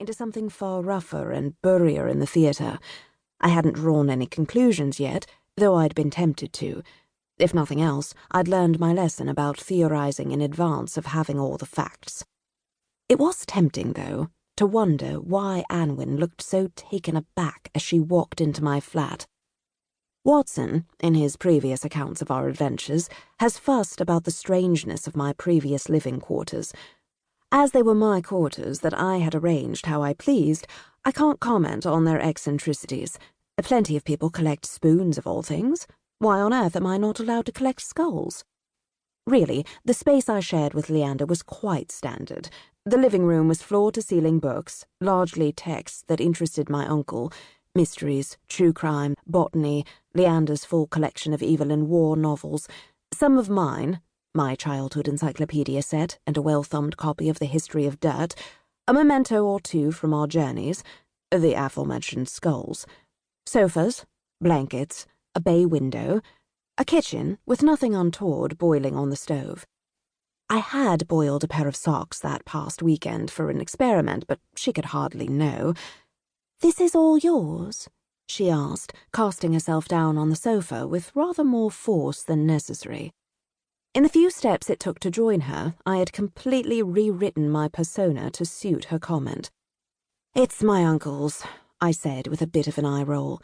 into something far rougher and burrier in the theatre. I hadn't drawn any conclusions yet, though I'd been tempted to. If nothing else, I'd learned my lesson about theorizing in advance of having all the facts. It was tempting, though, to wonder why Anwen looked so taken aback as she walked into my flat. Watson, in his previous accounts of our adventures, has fussed about the strangeness of my previous living quarters. As they were my quarters that I had arranged how I pleased, I can't comment on their eccentricities. Plenty of people collect spoons of all things. Why on earth am I not allowed to collect skulls? Really, the space I shared with Leander was quite standard. The living room was floor-to-ceiling books, largely texts that interested my uncle, mysteries, true crime, botany, Leander's full collection of Evelyn Waugh novels, some of mine, my childhood encyclopedia set and a well-thumbed copy of the History of Dirt, a memento or two from our journeys, the aforementioned skulls, sofas, blankets, a bay window, a kitchen with nothing untoward boiling on the stove. I had boiled a pair of socks that past weekend for an experiment, but she could hardly know. "This is all yours?" she asked, casting herself down on the sofa with rather more force than necessary. In the few steps it took to join her, I had completely rewritten my persona to suit her comment. "It's my uncle's," I said with a bit of an eye roll.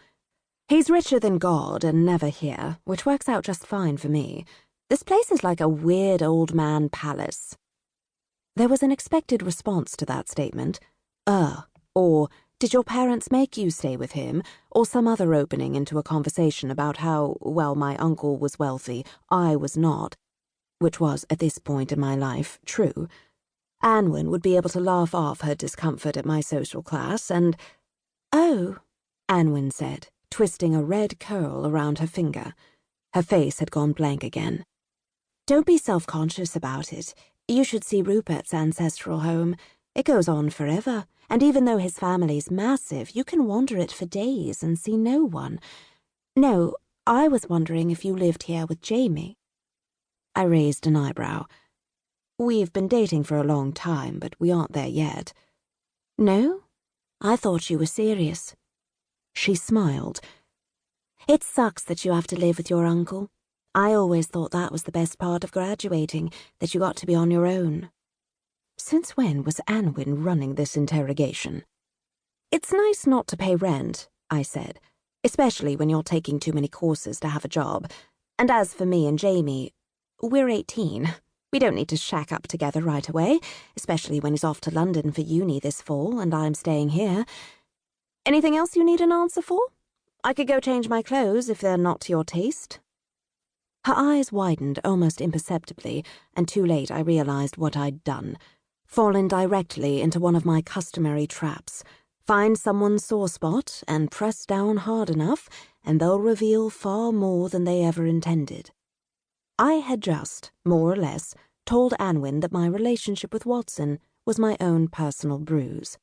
"He's richer than God and never here, which works out just fine for me. This place is like a weird old man palace." There was an expected response to that statement. Or, "Did your parents make you stay with him?" or some other opening into a conversation about how, while my uncle was wealthy, I was not, which was, at this point in my life, true. Anwen would be able to laugh off her discomfort at my social class, and— "Oh," Anwen said, twisting a red curl around her finger. Her face had gone blank again. "Don't be self-conscious about it. You should see Rupert's ancestral home. It goes on forever, and even though his family's massive, you can wander it for days and see no one. No, I was wondering if you lived here with Jamie." I raised an eyebrow. "We've been dating for a long time, but we aren't there yet." "No? I thought you were serious." She smiled. "It sucks that you have to live with your uncle. I always thought that was the best part of graduating, that you got to be on your own." Since when was Anwen running this interrogation? "It's nice not to pay rent," I said, "especially when you're taking too many courses to have a job. And as for me and Jamie, we're 18. We don't need to shack up together right away, especially when he's off to London for uni this fall and I'm staying here. Anything else you need an answer for? I could go change my clothes if they're not to your taste." Her eyes widened almost imperceptibly, and too late I realized what I'd done. Fallen directly into one of my customary traps. Find someone's sore spot and press down hard enough, and they'll reveal far more than they ever intended. I had just, more or less, told Anwen that my relationship with Watson was my own personal bruise.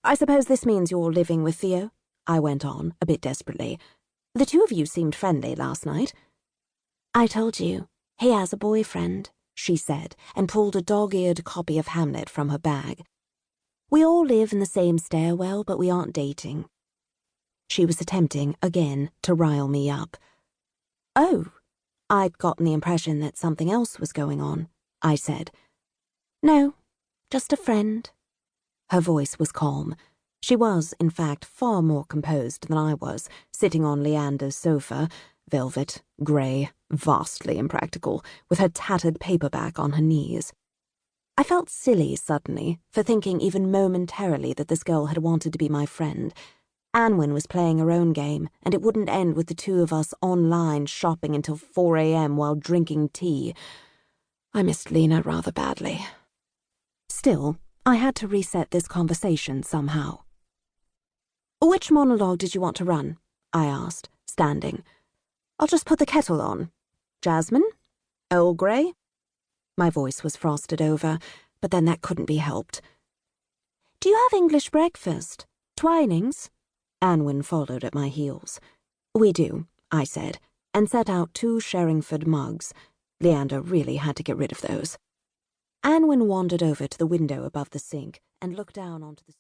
"I suppose this means you're living with Theo?" I went on, a bit desperately. "The two of you seemed friendly last night." "I told you, he has a boyfriend," she said, and pulled a dog-eared copy of Hamlet from her bag. "We all live in the same stairwell, but we aren't dating." She was attempting, again, to rile me up. "Oh, I'd gotten the impression that something else was going on," I said. "No, just a friend." Her voice was calm. She was, in fact, far more composed than I was, sitting on Leander's sofa, velvet, grey, vastly impractical, with her tattered paperback on her knees. I felt silly suddenly for thinking even momentarily that this girl had wanted to be my friend. Anwen was playing her own game, and it wouldn't end with the two of us online shopping until 4 a.m. while drinking tea. I missed Lena rather badly. Still, I had to reset this conversation somehow. "Which monologue did you want to run?" I asked, standing. "I'll just put the kettle on. Jasmine? Earl Grey?" My voice was frosted over, but then that couldn't be helped. "Do you have English breakfast? Twinings?" Anwen followed at my heels. "We do," I said, and set out 2 Sherringford mugs. Leander really had to get rid of those. Anwen wandered over to the window above the sink and looked down onto the